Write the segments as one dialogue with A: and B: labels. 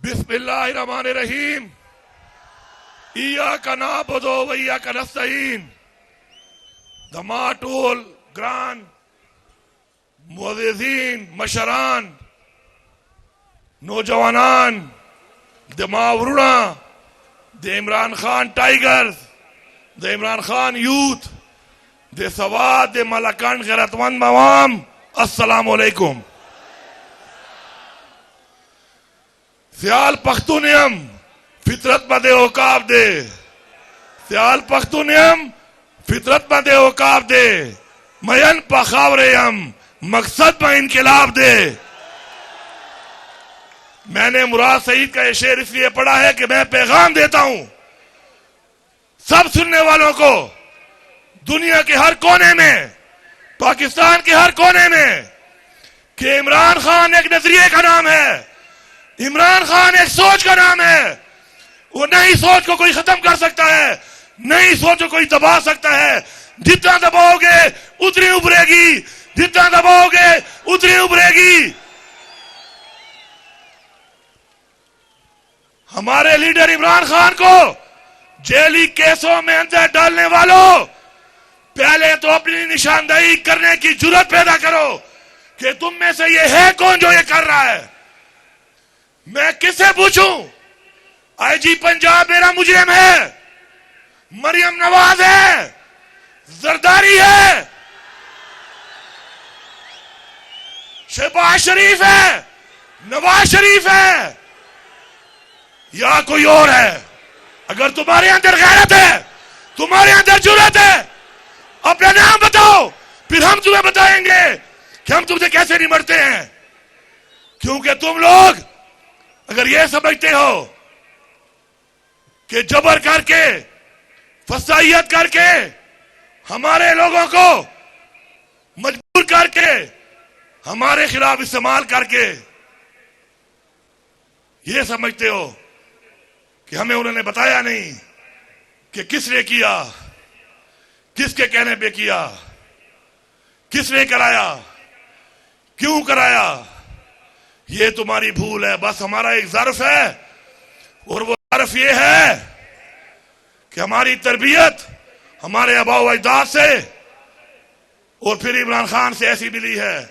A: बिस्मिल्लाहिर्रहमानिर्रहीम। इय्याका नअबुदु व इय्याका नस्तईन। धमाटोल ग्रान मुअज़्ज़िज़ीन मशरान नौजवानान दमावरुणा द इमरान खान टाइगर्स द इमरान खान यूथ द सवाद द मलकन गैरतमंद मवाम अस्सलामु अलैकुम। सियाल पख्तूनियम फितरत मदे औकाब दे, सियाल पख्तूनियम फितरत मदे औकाब दे, मयन पखावरेयम मकसद में इनकलाब दे। मैंने मुराद सईद का ये शेर इसलिए पढ़ा है कि मैं पैगाम देता हूं सब सुनने वालों को, दुनिया के हर कोने में, पाकिस्तान के हर कोने में, कि इमरान खान एक नजरिए का नाम है, इमरान खान एक सोच का नाम है। वो नई सोच को कोई खत्म कर सकता है, नई सोच को कोई दबा सकता है। जितना दबाओगे उतनी उभरेगी, जितना दबाओगे उतनी उभरेगी। हमारे लीडर इमरान खान को जेली केसों में अंदर डालने वालों, पहले तो अपनी निशानदेही करने की जुर्रत पैदा करो कि तुम में से ये है कौन जो ये कर रहा है। मैं किससे पूछूं? आईजी पंजाब मेरा मुजरिम है, मरियम नवाज है, जरदारी है, शहबाज शरीफ है, नवाज शरीफ है, या कोई और है? अगर तुम्हारे अंदर गैरत है, तुम्हारे अंदर जुर्रत है, अपना नाम बताओ, फिर हम तुम्हें बताएंगे कि हम तुमसे कैसे निमटते हैं। क्योंकि तुम लोग अगर ये समझते हो कि जबर करके, फसाइयत करके, हमारे लोगों को मजबूर करके, हमारे खिलाफ इस्तेमाल करके ये समझते हो कि हमें उन्होंने बताया नहीं कि किसने किया, किसके कहने पे किया, किसने कराया, क्यों कराया, ये तुम्हारी भूल है। बस हमारा एक ज़र्फ है, और वो ज़र्फ ये है कि हमारी तरबियत हमारे आबाओ अजदाद से और फिर इमरान खान से ऐसी मिली है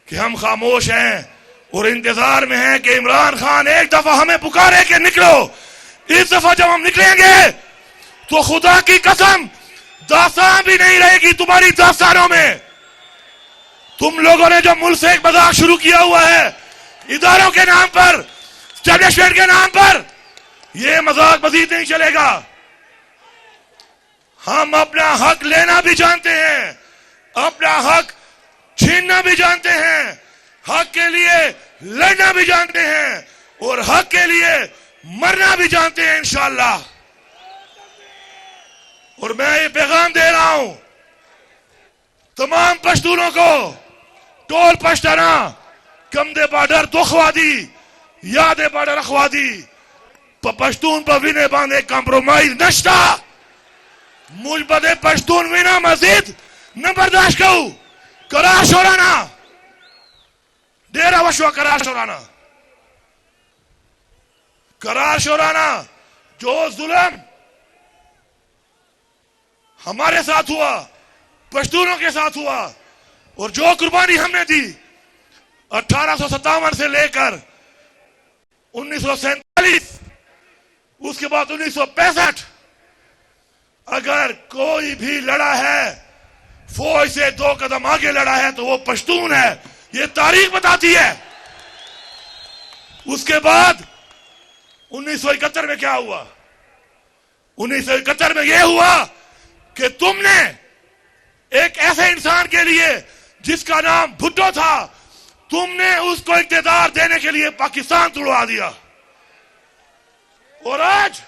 A: कि हम खामोश हैं और इंतजार में हैं कि इमरान खान एक दफा हमें पुकारे कि निकलो। इस दफा जब हम निकलेंगे तो खुदा की कसम दास्तान भी नहीं रहेगी तुम्हारी दास्तानों में। तुम लोगों ने जो मुल्क से एक मजाक शुरू किया हुआ है इदारों के नाम पर, स्टैब्लिशमेंट के नाम पर, यह मजाक मजीद नहीं चलेगा। हम अपना हक लेना भी जानते हैं, अपना हक छीनना भी जानते हैं, हक के लिए लड़ना भी जानते हैं, और हक के लिए मरना भी जानते हैं इंशाअल्लाह। और मैं ये पैगाम दे रहा हूं तमाम पश्तूनों को, टोल पश्तना कमदे बॉर्डर दुखवादी यादे बॉर्डर अखवादी पश्तून पर विने बांधे कॉम्प्रोमाइज नश्ता मुझ बदे पश्तून विना मजीद न बर्दाश्त करूं। करार शोराना डेरा वशवा करार शोराना, करार शोराना। जो जुल्म हमारे साथ हुआ, पश्तूनों के साथ हुआ, और जो कुर्बानी हमने दी 1857 से लेकर 1947, उसके बाद 1965, अगर कोई भी लड़ा है, फौज से 2 कदम आगे लड़ा है, तो वो पश्तून है। ये तारीख बताती है। उसके बाद 1971 में क्या हुआ? 1971 में यह हुआ कि तुमने एक ऐसे इंसान के लिए जिसका नाम भुट्टो था, तुमने उसको इख्तियार देने के लिए पाकिस्तान तुड़वा दिया। और आज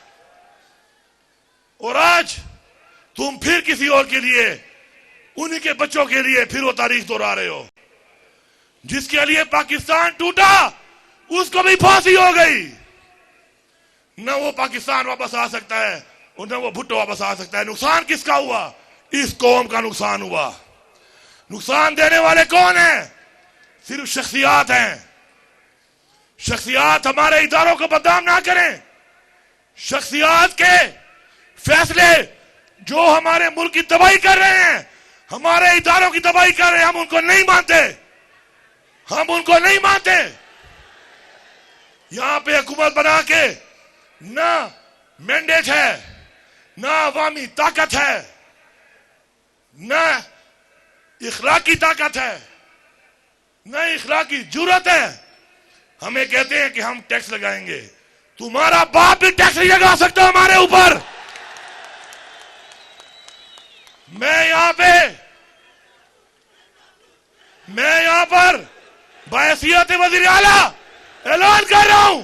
A: तुम फिर किसी और के लिए, उन्हीं के बच्चों के लिए फिर वो तारीख दोहरा रहे हो। जिसके लिए पाकिस्तान टूटा उसको भी फांसी हो गई। न वो पाकिस्तान वापस आ सकता है और न वो भुट्टो वापस आ सकता है। नुकसान किसका हुआ? इस कौम का नुकसान हुआ। नुकसान देने वाले कौन है? सिर्फ शख्सियात हैं। शख्सियात हमारे इदारों को बदनाम ना करें। शख्सियात के फैसले जो हमारे मुल्क की तबाही कर रहे हैं, हमारे इदारों की तबाही कर रहे हैं, हम उनको नहीं मानते, हम उनको नहीं मानते। यहां पे हुकूमत बना के ना मैंडेट है, ना अवामी ताकत है, ना इखलाकी ताकत है, ना इखलाकी जुर्रत है। हमें कहते हैं कि हम टैक्स लगाएंगे। तुम्हारा बाप भी टैक्स नहीं लगा सकता हमारे ऊपर। मैं यहां पर बायसियत वज़ीर आला ऐलान कर रहा हूं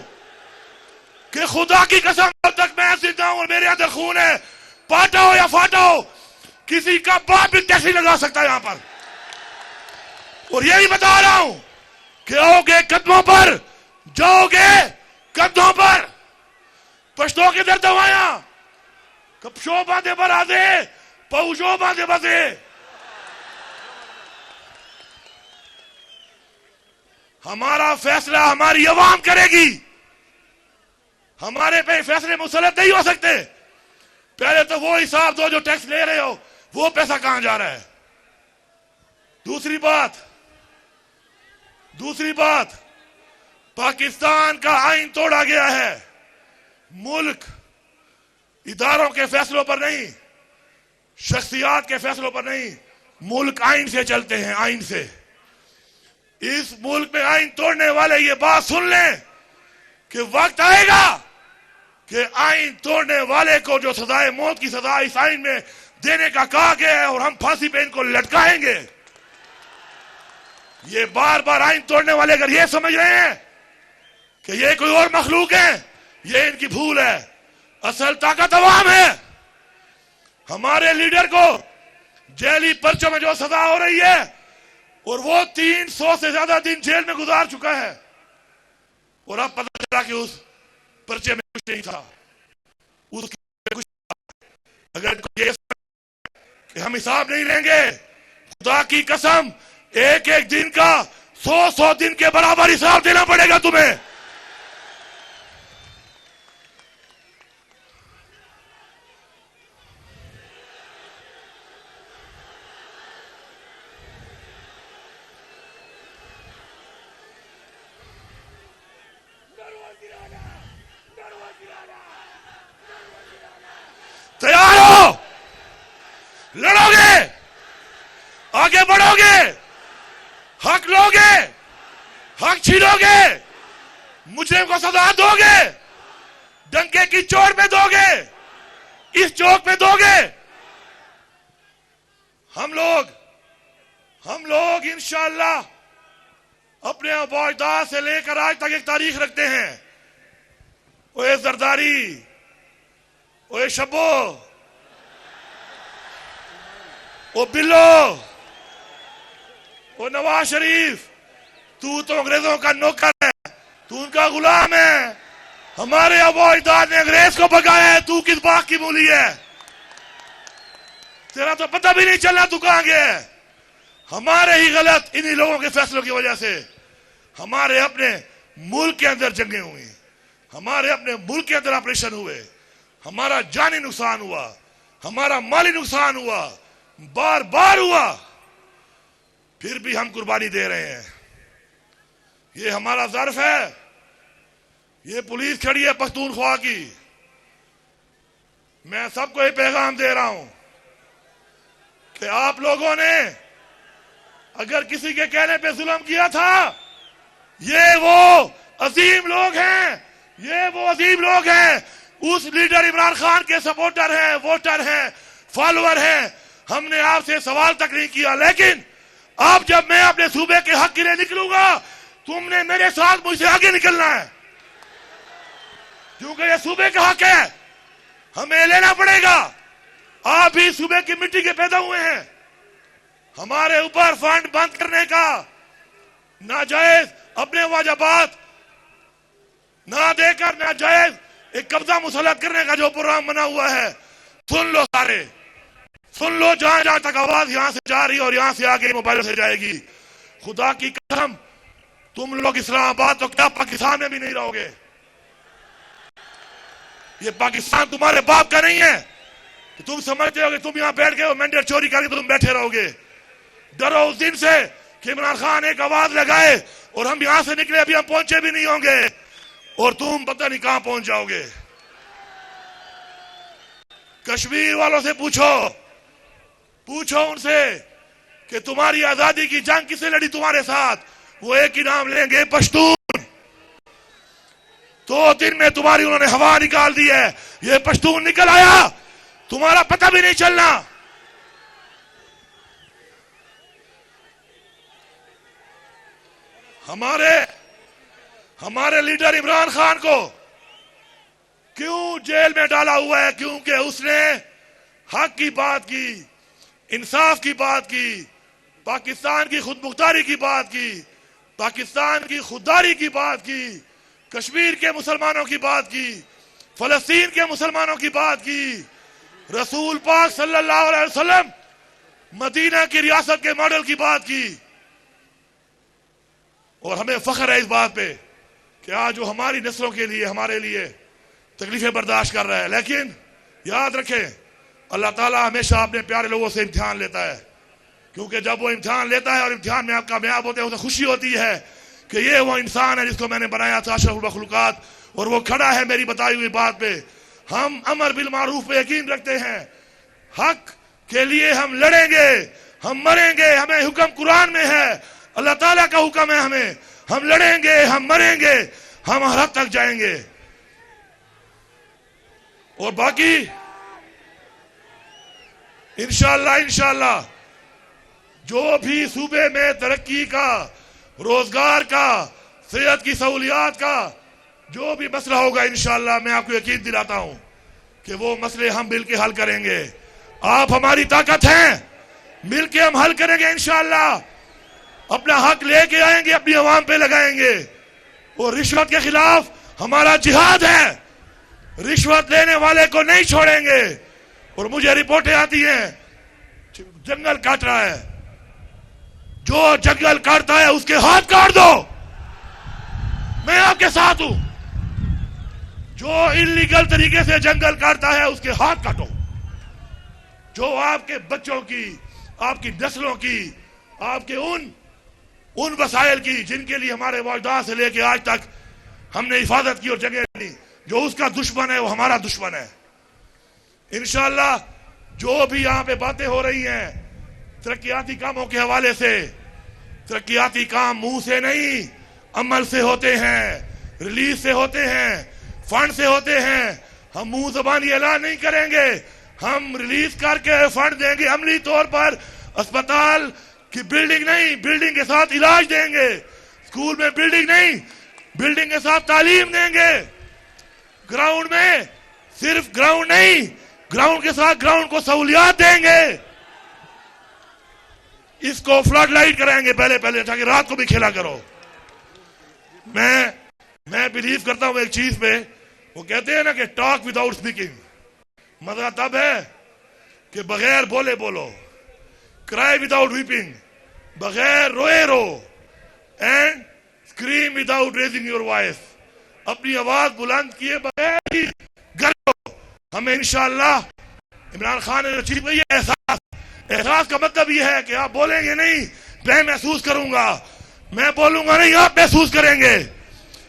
A: कि खुदा की कसम, जब तक मैं जिंदा हूं और मेरे अंदर खून है, पाटा हो या फाटा हो, किसी का बाप भी टैक्स नहीं लगा सकता यहां पर। और यही बता रहा हूं कि आओगे कदमों पर, जाओगे कदमों पर। पश्तो के दर दवाया कपशो बांधे बरादे पौजो बांधे बसे। हमारा फैसला हमारी अवाम करेगी। हमारे पे फैसले मुसल्लत नहीं हो सकते। पहले तो वो हिसाब दो जो टैक्स ले रहे हो, वो पैसा कहां जा रहा है। दूसरी बात, पाकिस्तान का आइन तोड़ा गया है। मुल्क इदारों के फैसलों पर नहीं, शख्सियात के फैसलों पर नहीं, मुल्क आइन से चलते हैं, आइन से। इस मुल्क में आइन तोड़ने वाले ये बात सुन लें कि वक्त आएगा कि आइन तोड़ने वाले को जो सजाए मौत की सजा इस आइन में देने का कहा गया है, और हम फांसी पे इनको लटकाएंगे। ये बार बार आइन तोड़ने वाले अगर ये समझ रहे हैं कि ये कोई और मखलूक है, ये इनकी भूल है। असल ताकत अवाम है। हमारे लीडर को जेली पर्चों में जो सजा हो रही है, और वो 300 से ज्यादा दिन जेल में गुजार चुका है, और अब पता चला कि उस पर्चे में कुछ नहीं था, उसके कुछ। अगर ये कि हम हिसाब नहीं लेंगे, खुदा की कसम, एक एक दिन का 100 दिन के बराबर हिसाब देना पड़ेगा तुम्हें। तैयार हो? लड़ोगे, आगे बढ़ोगे, हक लोगे, हक छीनोगे, मुजरिम को सजा दोगे, डंके की चोट में दोगे, इस चौक में दोगे। हम लोग इंशाअल्लाह अपने अबोजदाद से लेकर आज तक एक तारीख रखते हैं। ओए जरदारी, ओए शब्बो, ओ बिल्लो, ओ नवाज शरीफ, तू तो अंग्रेजों का नौकर है, तू उनका गुलाम है। हमारे अबोजदाद ने अंग्रेज को भगाया है, तू किस बाग की मूली है? तेरा तो पता भी नहीं चला तू कहां गया है। हमारे ही गलत इन्हीं लोगों के फैसलों की वजह से हमारे अपने मुल्क के अंदर जंगें हुई, हमारे अपने मुल्क के अंदर ऑपरेशन हुए, हमारा जानी नुकसान हुआ, हमारा माली नुकसान हुआ, बार बार हुआ, फिर भी हम कुर्बानी दे रहे हैं। ये हमारा ज़र्फ है। ये पुलिस खड़ी है पख्तूनख्वा की। मैं सबको ये पैगाम दे रहा हूं कि आप लोगों ने अगर किसी के कहने पे जुल्म किया था, ये वो अजीम लोग हैं, ये वो अजीम लोग हैं, उस लीडर इमरान खान के सपोर्टर हैं, वोटर हैं, फॉलोअर हैं। हमने आपसे सवाल तक नहीं किया, लेकिन अब जब मैं अपने सूबे के हक के लिए निकलूंगा, तुमने मेरे साथ मुझसे आगे निकलना है, क्योंकि ये सूबे का हक है, हमें लेना पड़ेगा। आप भी सूबे की मिट्टी के पैदा हुए हैं। हमारे ऊपर फंड बंद करने का, नाजायज अपने वाजबात ना देकर नाजायज एक कब्जा मुसल्लत करने का जो प्रोग्राम बना हुआ है, सुन लो सारे, सुन लो। जहां जहां तक आवाज यहां से जा रही है और यहां से आगे मोबाइल से जाएगी, खुदा की कसम तुम लोग इस्लामाबाद तो क्या पाकिस्तान में भी नहीं रहोगे। ये पाकिस्तान तुम्हारे बाप का नहीं है कि तुम समझते हो कि तुम यहां बैठ के मैंडेट चोरी करके तुम बैठे रहोगे। डरो उस दिन से कि इमरान खान एक आवाज लगाए और हम यहां से निकले, अभी हम पहुंचे भी नहीं होंगे और तुम पता नहीं कहां पहुंच जाओगे। कश्मीर वालों से पूछो उनसे कि तुम्हारी आजादी की जंग किसने लड़ी तुम्हारे साथ, वो एक ही नाम लेंगे, पश्तून। 2 दिन में तुम्हारी उन्होंने हवा निकाल दी है, ये पश्तून निकल आया, तुम्हारा पता भी नहीं चलना। हमारे लीडर इमरान खान को क्यों जेल में डाला हुआ है? क्योंकि उसने हक की बात की, इंसाफ की बात की, पाकिस्तान की खुदमुख्तारी की बात की, पाकिस्तान की खुददारी की बात की, कश्मीर के मुसलमानों की बात की, फलस्तीन के मुसलमानों की बात की, रसूल पाक सल्लल्लाहु अलैहि वसल्लम मदीना की रियासत के मॉडल की बात की। और हमें फख्र है इस बात पे कि आज जो हमारी नस्लों के लिए, हमारे लिए तकलीफें बर्दाश्त कर रहा है। लेकिन याद रखें, अल्लाह ताला हमेशा अपने प्यारे लोगों से इम्तिहान लेता है, क्योंकि जब वो इम्तिहान लेता है और इम्तिहान में आप कामयाब होते हैं, उसे खुशी होती है कि ये वो इंसान है जिसको मैंने बनाया था, अशरफुल मखलूकात, और वो खड़ा है मेरी बताई हुई बात पे। हम अमर बिल मारूफ पे यकीन रखते हैं, हक के लिए हम लड़ेंगे, हम मरेंगे, हमें हुक्म कुरान में है, अल्लाह ताला का हुक्म है हमें, हम लड़ेंगे, हम मरेंगे, हम हर हद तक जाएंगे। और बाकी इंशाअल्लाह जो भी सूबे में तरक्की का, रोजगार का, सेहत की सहूलियात का जो भी मसला होगा, इंशाअल्लाह मैं आपको यकीन दिलाता हूं कि वो मसले हम मिलकर हल करेंगे। आप हमारी ताकत हैं, मिलकर हम हल करेंगे इंशाअल्लाह, अपना हक लेके आएंगे, अपनी आवाम पे लगाएंगे। और रिश्वत के खिलाफ हमारा जिहाद है, रिश्वत लेने वाले को नहीं छोड़ेंगे। और मुझे रिपोर्टें आती हैं जंगल काट रहा है, जो जंगल काटता है उसके हाथ काट दो, मैं आपके साथ हूं। जो इलीगल तरीके से जंगल काटता है उसके हाथ काटो। जो आपके बच्चों की, आपकी नस्लों की, आपके उन वसाइल की जिनके लिए हमारे वालिदैन से लेके आज तक हमने हिफाजत की और जगह दी, जो उसका दुश्मन है वो हमारा दुश्मन है। इंशाअल्लाह जो भी यहां पे बातें हो रही हैं तरक्याती कामों के हवाले से, तरक्याती काम मुंह से नहीं अमल से होते हैं, रिलीज से होते हैं, फंड से होते हैं। हम मुंह जबानी ऐलान नहीं करेंगे, हम रिलीज करके फंड देंगे अमली तौर पर। अस्पताल की बिल्डिंग नहीं, बिल्डिंग के साथ इलाज देंगे। स्कूल में बिल्डिंग नहीं, बिल्डिंग के साथ तालीम देंगे। ग्राउंड में सिर्फ ग्राउंड नहीं, ग्राउंड के साथ ग्राउंड को सहूलियात देंगे। इसको फ्लड लाइट कराएंगे पहले ताकि रात को भी खेला करो। मैं बिलीव करता हूं एक चीज पे, वो कहते हैं ना कि टॉक विदाउट स्पीकिंग। मजा तब है कि बगैर बोले बोलो, क्राई विदाउट वीपिंग, बगैर रोए रो, and scream without raising your voice, अपनी आवाज बुलंद किए बगैर ही करो। हमें इंशाअल्लाह इमरान खान ने जो चीज कही है, एहसास का मतलब यह है कि आप बोलेंगे नहीं, मैं महसूस करूंगा, मैं बोलूंगा नहीं, आप महसूस करेंगे।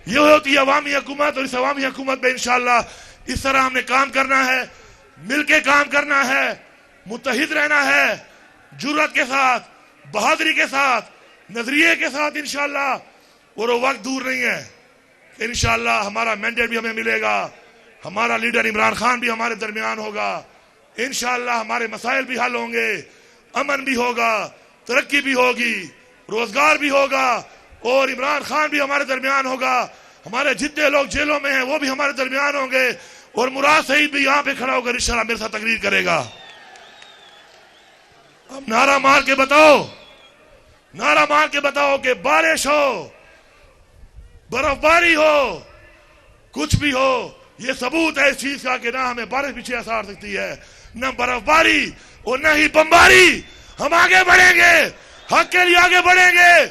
A: ये होती है अवामी हुकूमत। और इस अवामी हुकूमत में इंशाअल्लाह इस तरह हमने काम करना है, मिलके काम करना है, मुत्तहिद रहना है, जुर्रत के साथ, बहादुरी के साथ, नजरिए के साथ इंशाअल्लाह। और वो वक्त दूर नहीं है, इंशाअल्लाह हमारा मैंडेट भी हमें मिलेगा, हमारा लीडर इमरान खान भी हमारे दरमियान होगा, इंशाअल्लाह हमारे मसाइल भी हल होंगे, अमन भी होगा, तरक्की भी होगी, रोजगार भी होगा, और इमरान खान भी हमारे दरमियान होगा। हमारे जितने लोग जेलों में हैं वो भी हमारे दरमियान होंगे, और मुराद सईद भी यहां पे खड़ा होकर इंशाअल्लाह मेरे साथ तकरीर करेगा। अब नारा मार के बताओ कि बारिश हो, बर्फबारी हो, कुछ भी हो, ये सबूत है इस चीज का कि ना हमें बारिश पीछे आ सकती है, न बर्फबारी और न ही बमबारी। हम आगे बढ़ेंगे, हक के लिए आगे बढ़ेंगे।